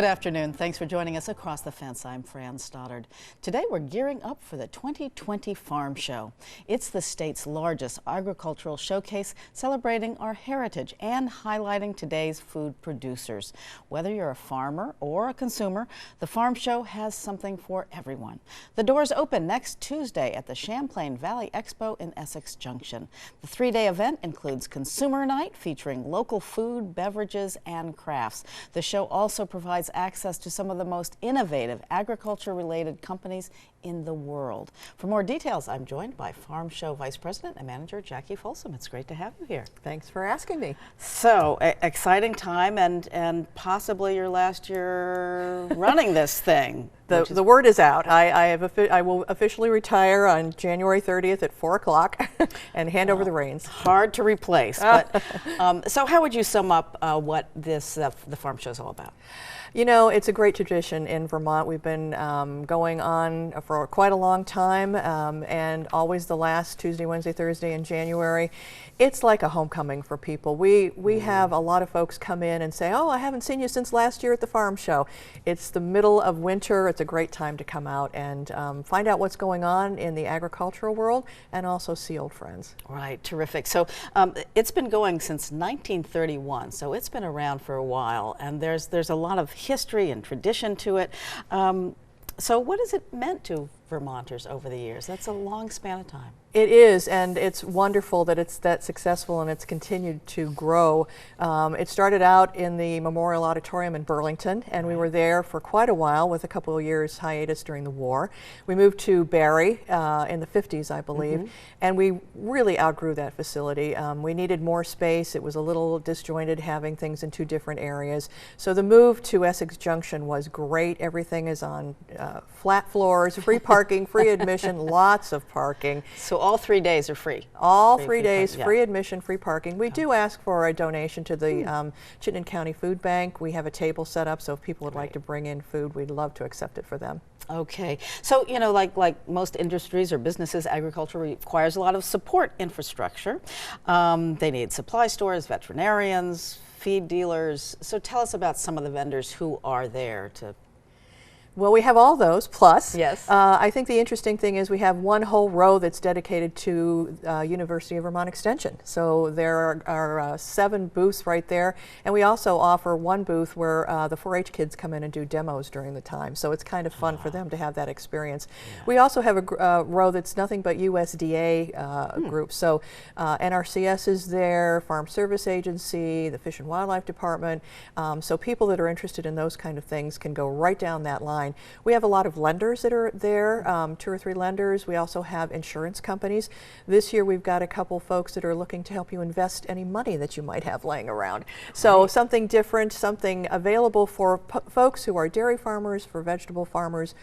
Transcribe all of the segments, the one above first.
Good afternoon. Thanks for joining us across the fence. I'm Fran Stoddard. Today we're gearing up for the 2020 Farm Show. It's the state's largest agricultural showcase celebrating our heritage and highlighting today's food producers. Whether you're a farmer or a consumer, the Farm Show has something for everyone. The doors open next Tuesday at the Champlain Valley Expo in Essex Junction. The three-day event includes Consumer Night featuring local food, beverages, and crafts. The show also provides access to some of the most innovative agriculture-related companies in the world. For more details, I'm joined by Farm Show Vice President and Manager Jackie Folsom. It's great to have you here. Thanks for asking me. So, exciting time and possibly your last year running this thing. The word is out. I will officially retire on January 30th at 4 o'clock and hand over the reins. Hard to replace. But, so how would you sum up what the Farm Show is all about? You know, it's a great tradition in Vermont. We've been going on for quite a long time, and always the last Tuesday, Wednesday, Thursday in January. It's like a homecoming for people. We have a lot of folks come in and say, oh, I haven't seen you since last year at the Farm Show. It's the middle of winter. It's a great time to come out and find out what's going on in the agricultural world and also see old friends. Right, terrific. So it's been going since 1931, so it's been around for a while, and there's a lot of history and tradition to it. So what has it meant to Vermonters over the years? That's a long span of time. It is, and it's wonderful that it's that successful and it's continued to grow. It started out in the Memorial Auditorium in Burlington, and we were there for quite a while with a couple of years hiatus during the war. We moved to Barry in the 50s, I believe, and we really outgrew that facility. We needed more space. It was a little disjointed having things in two different areas. So the move to Essex Junction was great. Everything is on flat floors, free parking, free admission, lots of parking. So all 3 days are free? All 3 days, free admission, free parking. We do ask for a donation to the Chittenden County Food Bank. We have a table set up, so if people would like to bring in food, we'd love to accept it for them. Okay, so you know, like most industries or businesses, agriculture requires a lot of support infrastructure. They need supply stores, veterinarians, feed dealers. So tell us about some of the vendors who are there to. Well, we have all those, plus. Yes. I think the interesting thing is we have one whole row that's dedicated to University of Vermont Extension. So there are 7 booths right there, and we also offer one booth where the 4-H kids come in and do demos during the time. So it's kind of fun for them to have that experience. Yeah. We also have a row that's nothing but USDA groups. So NRCS is there, Farm Service Agency, the Fish and Wildlife Department. So people that are interested in those kind of things can go right down that line. We have a lot of lenders that are there, 2 or 3 lenders. We also have insurance companies. This year we've got a couple folks that are looking to help you invest any money that you might have laying around. So something different, something available for folks who are dairy farmers, for vegetable farmers,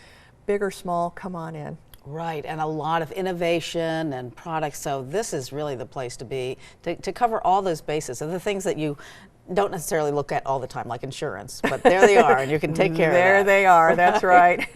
big or small, come on in. Right, and a lot of innovation and products, so this is really the place to be, to cover all those bases and the things that you don't necessarily look at all the time, like insurance, but there they are, and you can take care of that. There they are, that's right.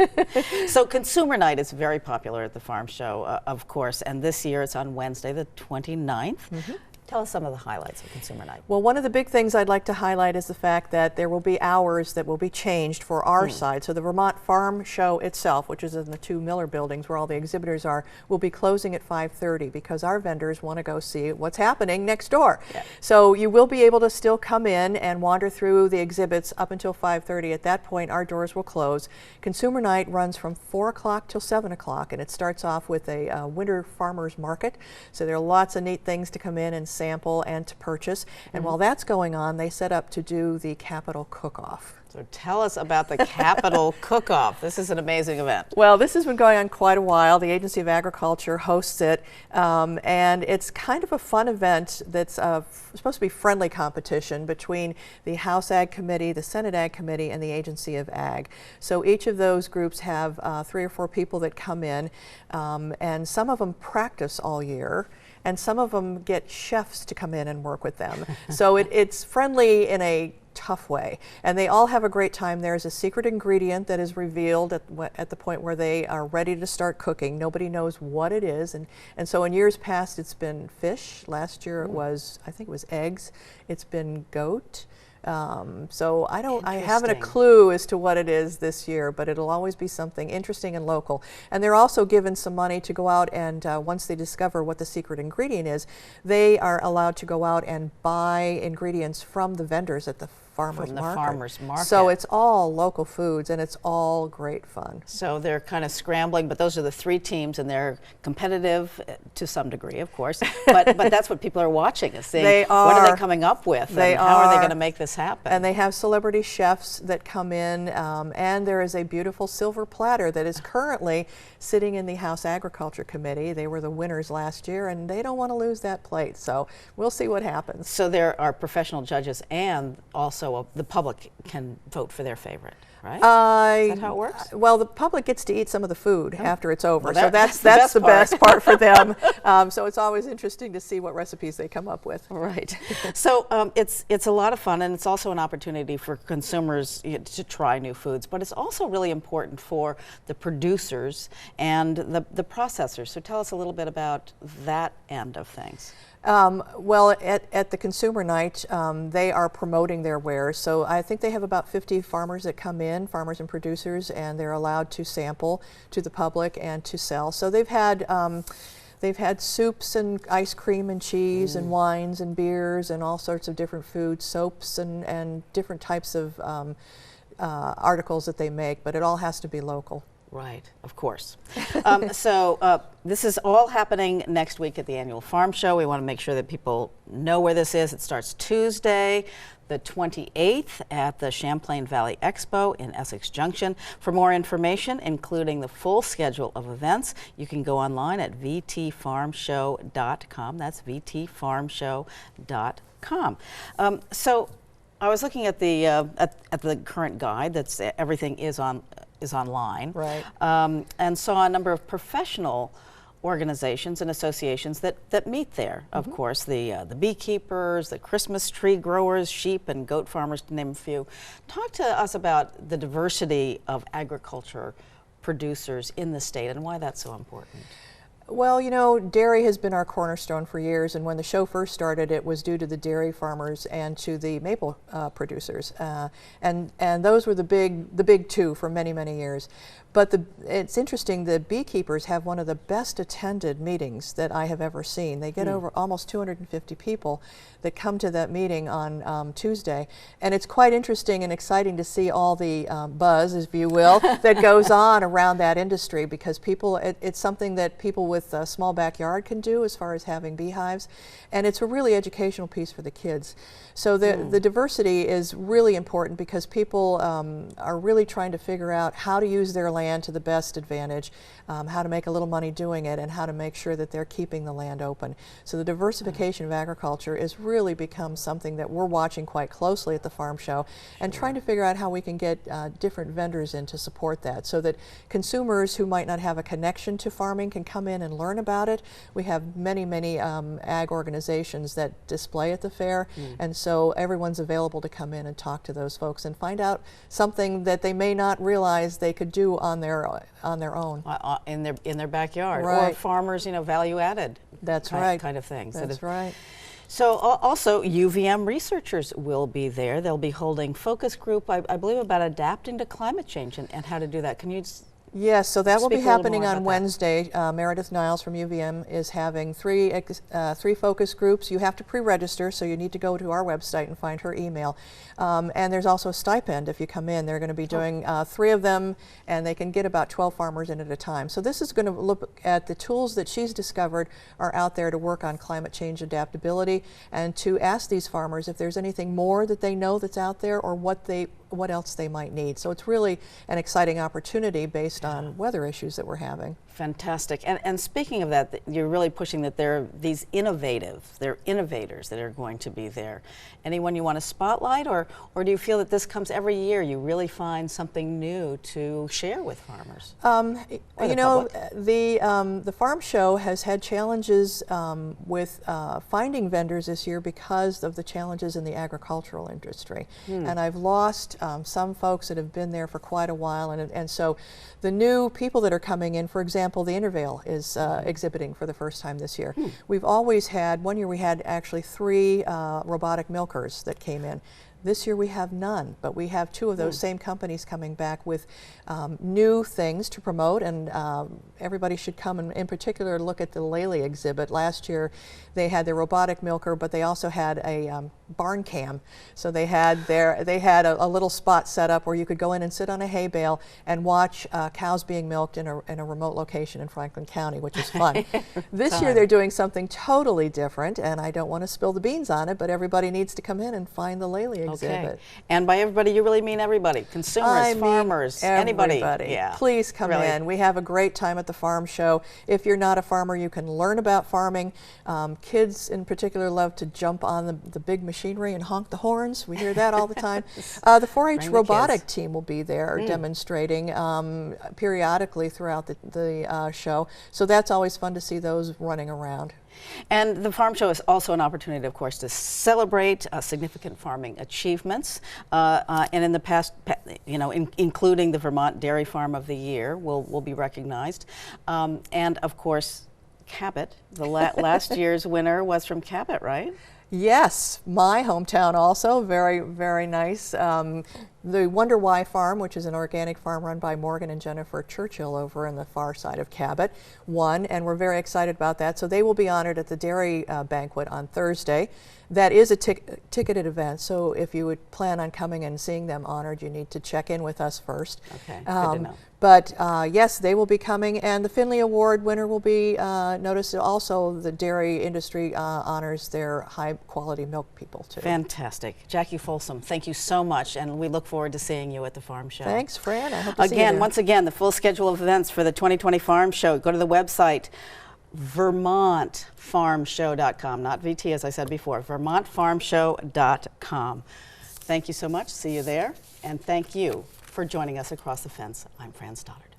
So Consumer Night is very popular at the Farm Show, of course, and this year it's on Wednesday, the 29th. Tell us some of the highlights of Consumer Night. Well, one of the big things I'd like to highlight is the fact that there will be hours that will be changed for our side. So the Vermont Farm Show itself, which is in the 2 Miller buildings where all the exhibitors are, will be closing at 5:30 because our vendors want to go see what's happening next door. Yeah. So you will be able to still come in and wander through the exhibits up until 5:30. At that point, our doors will close. Consumer Night runs from 4 o'clock till 7 o'clock, and it starts off with a winter farmers market. So there are lots of neat things to come in and sample and to purchase. And while that's going on, they set up to do the Capital Cook-Off. So tell us about the Capital Cook-Off. This is an amazing event. Well, this has been going on quite a while. The Agency of Agriculture hosts it, and it's kind of a fun event that's supposed to be friendly competition between the House Ag Committee, the Senate Ag Committee, and the Agency of Ag. So each of those groups have 3 or 4 people that come in, and some of them practice all year, and some of them get chefs to come in and work with them. So it's friendly in a tough way, and they all have a great time. There's a secret ingredient that is revealed at the point where they are ready to start cooking. Nobody knows what it is, and so in years past it's been fish. Last year it was, I think it was eggs. It's been goat. So I haven't a clue as to what it is this year, but it'll always be something interesting and local. And they're also given some money to go out and once they discover what the secret ingredient is, they are allowed to go out and buy ingredients from the vendors at the farmers market. So it's all local foods and it's all great fun. So they're kind of scrambling, but those are the three teams and they're competitive to some degree, of course. But that's what people are watching, is seeing what are they coming up with and how are they going to make this happen. And they have celebrity chefs that come in, and there is a beautiful silver platter that is currently sitting in the House Agriculture Committee. They were the winners last year and they don't want to lose that plate. So we'll see what happens. So there are professional judges and also the public can vote for their favorite, right? Is that how it works? Well, the public gets to eat some of the food after it's over, well, so that's the best part for them. So it's always interesting to see what recipes they come up with. Right. So it's a lot of fun, and it's also an opportunity for consumers to try new foods, but it's also really important for the producers and the processors. So tell us a little bit about that end of things. Well, at the consumer night, they are promoting their wares. So I think they have about 50 farmers that come in, farmers and producers, and they're allowed to sample to the public and to sell. So they've had soups and ice cream and cheese and wines and beers and all sorts of different foods, soaps and different types of articles that they make, but it all has to be local. Right, of course. This is all happening next week at the annual farm show. We want to make sure that people know where this is. It starts Tuesday, the 28th at the Champlain Valley Expo in Essex Junction. For more information, including the full schedule of events, you can go online at vtfarmshow.com. That's vtfarmshow.com. So I was looking at the current guide. That's everything is online, right? And saw a number of professional organizations and associations that meet there. Of course, the beekeepers, the Christmas tree growers, sheep and goat farmers, to name a few. Talk to us about the diversity of agriculture producers in the state and why that's so important. Well, you know, dairy has been our cornerstone for years, and when the show first started, it was due to the dairy farmers and to the maple producers, and those were the big two for many, many years. But it's interesting, the beekeepers have one of the best attended meetings that I have ever seen. They get over almost 250 people that come to that meeting on Tuesday, and it's quite interesting and exciting to see all the buzz, if you will, that goes on around that industry, because it's something that people with a small backyard can do as far as having beehives, and it's a really educational piece for the kids. So the diversity is really important, because people are really trying to figure out how to use their land to the best advantage, how to make a little money doing it, and how to make sure that they're keeping the land open. So the diversification of agriculture has really become something that we're watching quite closely at the farm show, and trying to figure out how we can get different vendors in to support that, so that consumers who might not have a connection to farming can come in and learn about it. We have many, many ag organizations that display at the fair, and so everyone's available to come in and talk to those folks and find out something that they may not realize they could do on their own, in their backyard, right. Or farmers, value added. That's kind of things. That's right. So also UVM researchers will be there. They'll be holding focus group, I believe, about adapting to climate change and how to do that. Can you Yes, so that will be happening on Wednesday. Meredith Niles from UVM is having three focus groups. You have to pre-register, so you need to go to our website and find her email. And there's also a stipend if you come in. They're going to be doing 3 of them, and they can get about 12 farmers in at a time. So this is going to look at the tools that she's discovered are out there to work on climate change adaptability, and to ask these farmers if there's anything more that they know that's out there, or what else they might need. So it's really an exciting opportunity based on weather issues that we're having. Fantastic. And speaking of that, you're really pushing that there are these innovators that are going to be there. Anyone you want to spotlight, or do you feel that this comes every year? You really find something new to share with farmers? The farm show has had challenges with finding vendors this year because of the challenges in the agricultural industry. And I've lost some folks that have been there for quite a while, and so the new people that are coming in, for example, the Intervale is exhibiting for the first time this year. We've always had, one year we had actually 3 robotic milkers that came in. This year we have none, but we have two of those same companies coming back with new things to promote, and everybody should come and in particular look at the Lely exhibit. Last year they had their robotic milker, but they also had a barn cam. So they had a little spot set up where you could go in and sit on a hay bale and watch cows being milked in a remote location in Franklin County, which is fun. This year they're doing something totally different, and I don't want to spill the beans on it, but everybody needs to come in and find the Lely exhibit. Okay. And by everybody, you really mean everybody. Consumers, farmers, anybody. Yeah. Please come in. We have a great time at the farm show. If you're not a farmer, you can learn about farming. Kids in particular love to jump on the big machinery and honk the horns. We hear that all the time. The 4-H robotic team will be there demonstrating periodically throughout the show. So that's always fun to see those running around. And the farm show is also an opportunity, of course, to celebrate significant farming achievements. And in the past, you know, including the Vermont Dairy Farm of the Year will be recognized. And of course, Cabot, the last year's winner was from Cabot, right? Yes, my hometown also, very, very nice. The Wonder Why Farm, which is an organic farm run by Morgan and Jennifer Churchill over on the far side of Cabot, won, and we're very excited about that. So they will be honored at the dairy banquet on Thursday. That is a ticketed event, so if you would plan on coming and seeing them honored, you need to check in with us first. Okay, good to know. But yes, they will be coming, and the Finley Award winner will be noticed. Also, the dairy industry honors their high-quality milk people, too. Fantastic. Jackie Folsom, thank you so much, and we look forward to seeing you at the farm show. Thanks, Fran. I hope to see you there. Once again, the full schedule of events for the 2020 farm show. Go to the website, VermontFarmShow.com, not VT as I said before, VermontFarmShow.com. Thank you so much. See you there. And thank you for joining us across the fence. I'm Fran Stoddard.